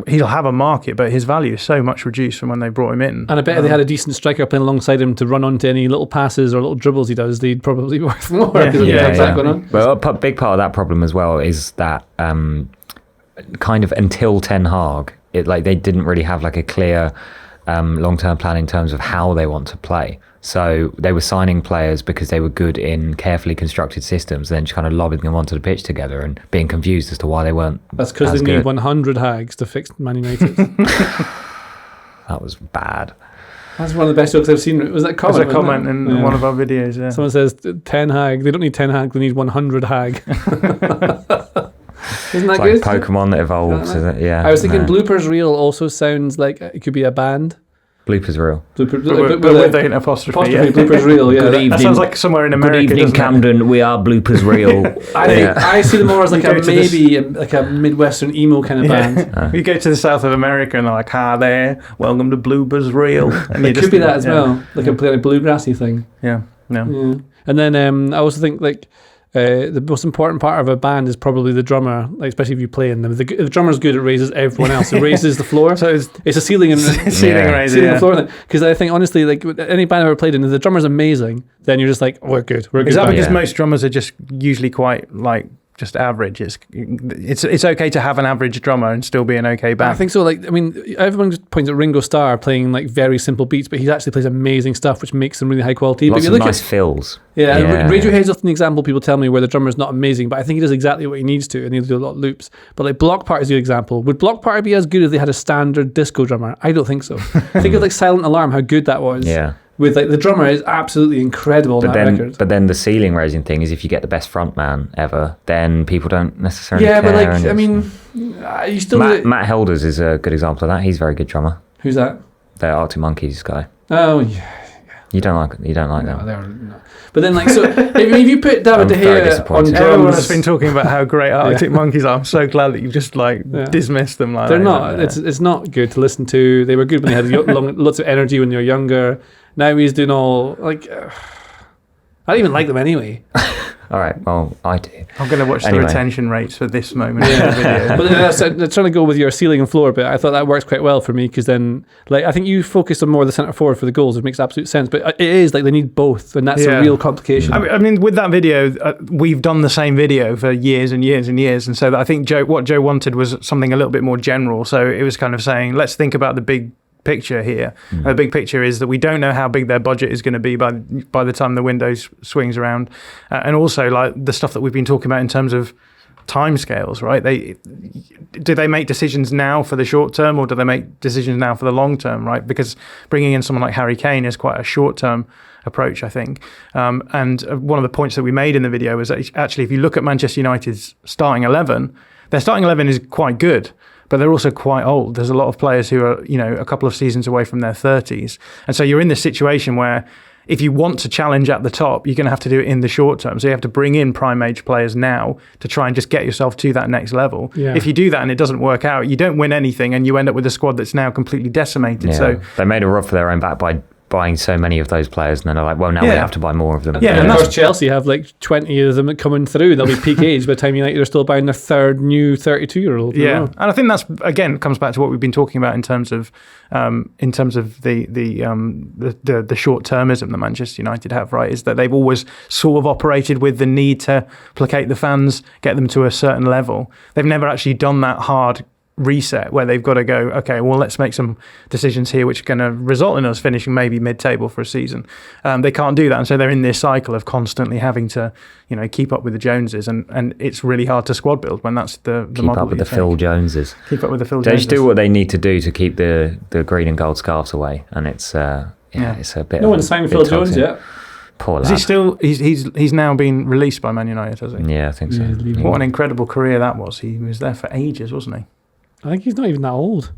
he'll have a market, but his value is so much reduced from when they brought him in. And I bet if they had a decent striker playing alongside him to run onto any little passes or little dribbles he does, they'd probably be worth more. That going on. Well, a big part of that problem as well is that kind of until Ten Hag, they didn't really have like a clear long-term plan in terms of how they want to play. So they were signing players because they were good in carefully constructed systems, then just kind of lobbing them onto the pitch together and being confused as to why they weren't. That's because they need 100 hags to fix Man United. That was bad. That's one of the best jokes I've seen. Was that a comment? There's a comment in one of our videos, yeah. Someone says 10 hag. They don't need 10 hag, they need 100 hag. Isn't that good? Like Pokemon that evolves, isn't it? Yeah. I was thinking bloopers reel also sounds like it could be a band. Bloopers reel. With an apostrophe. Yeah. Bloopers reel, yeah. Good evening. That sounds like somewhere in America. Good evening, Camden. We are Bloopers reel. I see them more as like a Midwestern emo kind of band. You go to the south of America and they're like, "Hi there, welcome to Bloopers Reel." And it could be that as well, like a bluegrassy thing. Yeah. And then I also think like the most important part of a band is probably the drummer, like especially if you play in them. The drummer's good, it raises everyone else. It raises the floor. So it's a ceiling and raising the floor. Because I think honestly, like any band I've ever played in, if the drummer's amazing, then you're just like, we're good. We're good. Is that because most drummers are just usually quite like just average? It's okay to have an average drummer and still be an okay band. I think so. Like, I mean, everyone just points at Ringo Starr playing like very simple beats, but he actually plays amazing stuff, which makes them really high quality. Lots of nice fills. Yeah, Radiohead's often the example people tell me where the drummer's not amazing, but I think he does exactly what he needs to, and he'll do a lot of loops. But like Block Party's the example. Would Block Party be as good if they had a standard disco drummer? I don't think so. Think of like Silent Alarm, how good that was. Yeah. With like the drummer is absolutely incredible on that record. But then the ceiling raising thing is if you get the best frontman ever, then people don't necessarily care. Yeah, but like, I mean, you still... Matt Helders is a good example of that. He's a very good drummer. Who's that? The Arctic Monkeys guy. Oh, yeah. You don't like no, them. No. But then like, so if you put David De Gea on drums... Everyone has been talking about how great Arctic Monkeys are. I'm so glad that you've just dismissed them like They're that. not. It's not good to listen to. They were good when they had lots of energy when they were younger. Now he's doing all like I don't even like them anyway. All right, well I do. I'm going to watch the retention rates for this moment in the video. But then trying to go with your ceiling and floor bit, I thought that works quite well for me because then like I think you focused on more of the centre forward for the goals, which makes absolute sense. But it is like they need both, and that's a real complication. I mean, with that video, we've done the same video for years and years and years, and so I think what Joe wanted was something a little bit more general. So it was kind of saying, let's think about the big picture here. The big picture is that we don't know how big their budget is going to be by the time the window swings around, and also like the stuff that we've been talking about in terms of timescales, right? Do they make decisions now for the short term, or do they make decisions now for the long term, right? Because bringing in someone like Harry Kane is quite a short term approach, I think. And one of the points that we made in the video was that actually, if you look at Manchester United's starting 11, their starting 11 is quite good, but they're also quite old. There's a lot of players who are, a couple of seasons away from their 30s. And so you're in this situation where if you want to challenge at the top, you're going to have to do it in the short term. So you have to bring in prime age players now to try and just get yourself to that next level. Yeah. If you do that and it doesn't work out, you don't win anything and you end up with a squad that's now completely decimated. Yeah. So they made a rub for their own back by buying so many of those players, and then they're like, well, now we have to buy more of them. Yeah, and of course Chelsea have like 20 of them coming through. They'll be peak age by the time United are still buying their third new 32-year-old. Yeah, and I think that's again comes back to what we've been talking about in terms of the short termism that Manchester United have. Right, is that they've always sort of operated with the need to placate the fans, get them to a certain level. They've never actually done that hard reset where they've got to go, okay, well, let's make some decisions here which are going to result in us finishing maybe mid-table for a season. They can't do that, and so they're in this cycle of constantly having to, keep up with the Joneses, and it's really hard to squad build when that's the keep model. Keep up with the Phil Joneses. Keep up with the Phil Joneses. They do what they need to do to keep the green and gold scarves away, and it's it's a bit. No one's signed Phil Jones yet. Poor lad. Is he still? He's now been released by Man United, has he? Yeah, I think so. What an incredible career that was. He was there for ages, wasn't he? I think he's not even that old.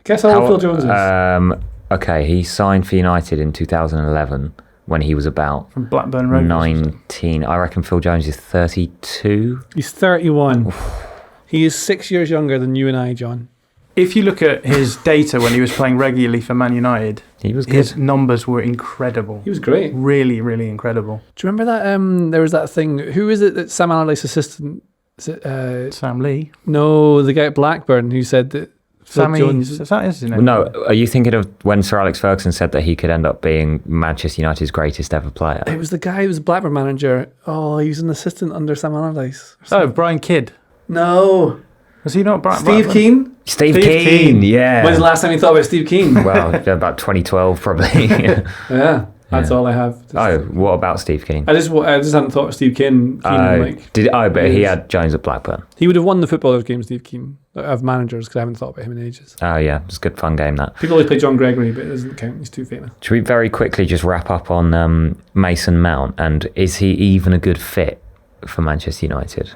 Guess how old Phil Jones is. Okay, he signed for United in 2011 when he was about from Blackburn Rovers, 19. I reckon Phil Jones is 32. He's 31. Oof. He is 6 years younger than you and I, John. If you look at his data when he was playing regularly for Man United, he was good. His numbers were incredible. He was great. Really, really incredible. Do you remember that? There was that thing. Who is it that Sam Allardyce's assistant... Is it, Sam Lee? No, the guy at Blackburn who said that Sammy Jones... Is that his name? No, are you thinking of when Sir Alex Ferguson said that he could end up being Manchester United's greatest ever player? It was the guy who was Blackburn manager. Oh, he was an assistant under Sam Allardyce. Oh, Brian Kidd. No. Was he not Brian? Steve Keane? Steve Keane, yeah. When's the last time you thought about Steve Keane? Well, about 2012 probably. Yeah. That's all I have. What about Steve Keane? I just hadn't thought of Steve Keane. But he had Jones at Blackburn. He would have won the footballers game, Steve Keane, of managers, because I haven't thought about him in ages. Oh yeah, it's a good fun game that. People always play John Gregory, but it doesn't count. He's too famous. Should we very quickly just wrap up on Mason Mount, and is he even a good fit for Manchester United?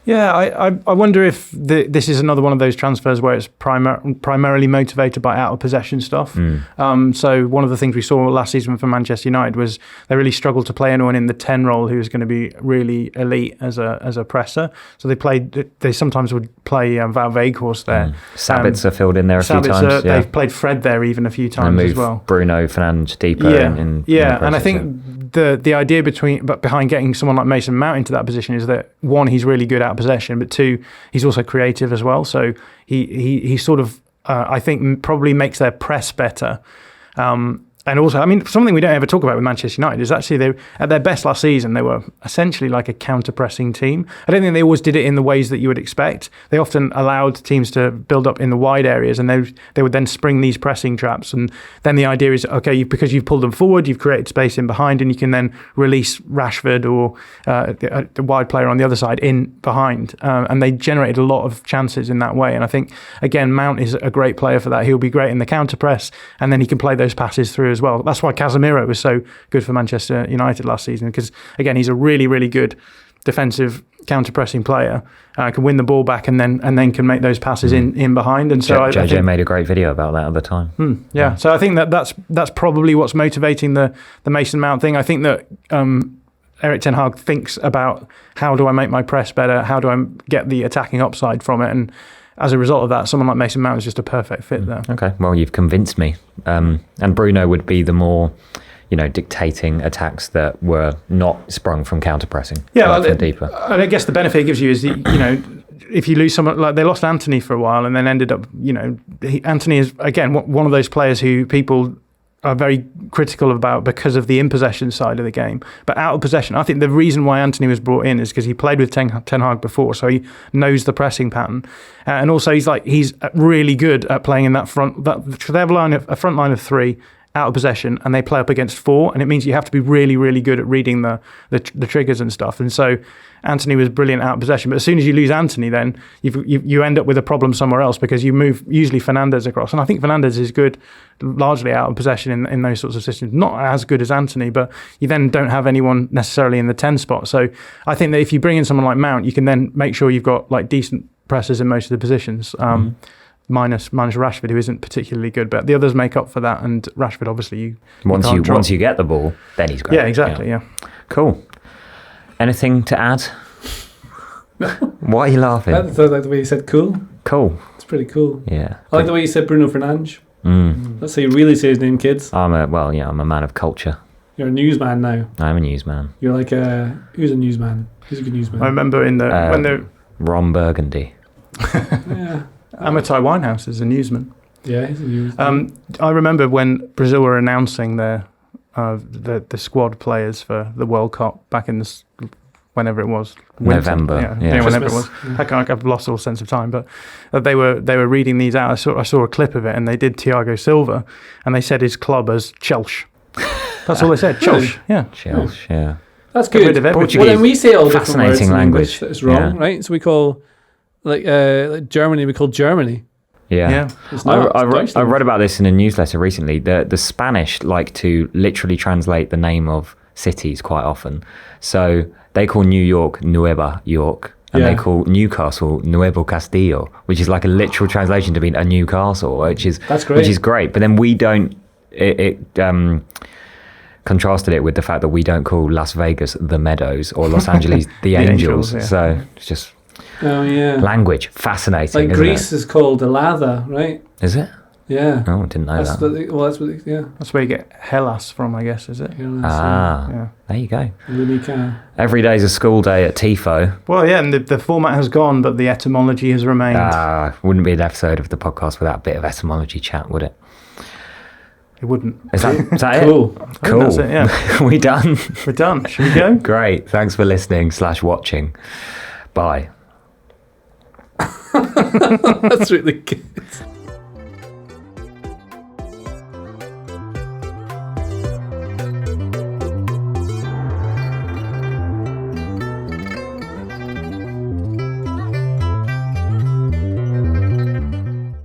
Yeah, I wonder if this is another one of those transfers where it's primarily motivated by out of possession stuff. So one of the things we saw last season for Manchester United was they really struggled to play anyone in the 10 role who was going to be really elite as a presser. So they sometimes would play Wout Weghorst there. Sabitzer filled in there a few times. They've played Fred there even a few times as well. Bruno Fernandes deeper. In and I think the idea behind getting someone like Mason Mount into that position is that, one, he's really good out of possession, but two, he's also creative as well. So he sort of I think probably makes their press better. And also, I mean, something we don't ever talk about with Manchester United is actually they, at their best last season, they were essentially like a counter-pressing team. I don't think they always did it in the ways that you would expect. They often allowed teams to build up in the wide areas, and they would then spring these pressing traps. And then the idea is, okay, because you've pulled them forward, you've created space in behind, and you can then release Rashford or the wide player on the other side in behind. And they generated a lot of chances in that way. And I think, again, Mount is a great player for that. He'll be great in the counter-press, and then he can play those passes through as well. That's why Casemiro was so good for Manchester United last season, because again, he's a really, really good defensive counter-pressing player. Can win the ball back and then can make those passes in behind. And so JJ made a great video about that at the time. Yeah. So I think that's probably what's motivating the Mason Mount thing. I think that Erik ten Hag thinks about, how do I make my press better? How do I get the attacking upside from it? And as a result of that, someone like Mason Mount is just a perfect fit there. Okay, well, you've convinced me. And Bruno would be the more, dictating attacks that were not sprung from counter-pressing. Yeah, from deeper. I guess the benefit it gives you is, if you lose someone, like they lost Anthony for a while and then ended up, Anthony is, again, one of those players who people are very critical about because of the in-possession side of the game. But out of possession, I think the reason why Anthony was brought in is because he played with Ten Hag before, so he knows the pressing pattern. And also he's really good at playing in that front. They have a front line of three out of possession, and they play up against four, and it means you have to be really, really good at reading the triggers and stuff. And so Anthony was brilliant out of possession, but as soon as you lose Anthony, then you end up with a problem somewhere else, because you move usually Fernandes across, and I think Fernandes is good largely out of possession in those sorts of systems. Not as good as Anthony, but you then don't have anyone necessarily in the 10 spot. So I think that if you bring in someone like Mount, you can then make sure you've got like decent pressers in most of the positions. Minus Rashford, who isn't particularly good, but the others make up for that. And Rashford, obviously, once you get the ball, then he's great. Yeah, exactly. Yeah. Cool. Anything to add? Why are you laughing? I like the way you said cool. Cool. It's pretty cool. Yeah. I like the way you said Bruno Fernandes. That's how you really say his name, kids. I'm a man of culture. You're a newsman now. I'm a newsman. You're like who's a newsman? Who's a good newsman? I remember when Ron Burgundy. Yeah. Amatai Winehouse is a newsman. Yeah, he's a newsman. I remember when Brazil were announcing the squad players for the World Cup back in whenever it was, November. Yeah, whenever it was. I've lost all sense of time, but they were reading these out. I saw a clip of it, and they did Thiago Silva, and they said his club as Chelsea. That's all they said. Chelsea. Yeah. Chelsea. Yeah. That's good. Rid of everything. Well, then we say all different words in language. English that is wrong, right? So we call like Germany. We call Germany. Yeah. I read about this in a newsletter recently. The Spanish like to literally translate the name of cities quite often. So they call New York Nueva York, and they call Newcastle Nuevo Castillo, which is like a literal translation to mean a Newcastle, which is great. But then we don't. It contrasted it with the fact that we don't call Las Vegas the Meadows or Los Angeles the Angels. So it's just language fascinating. Like Greece is called Latha, right? Is it? Yeah. Oh, I didn't know that. That's what. That's where you get Hellas from, I guess. Is it? Hellas, there you go. Really Every day's a school day at Tifo. Well, yeah, and the format has gone, but the etymology has remained. Wouldn't be an episode of the podcast without a bit of etymology chat, would it? It wouldn't. Is that cool? It? Cool. That's it, yeah. We done? We're done. Should we go? Great. Thanks for listening / watching. Bye. That's really good.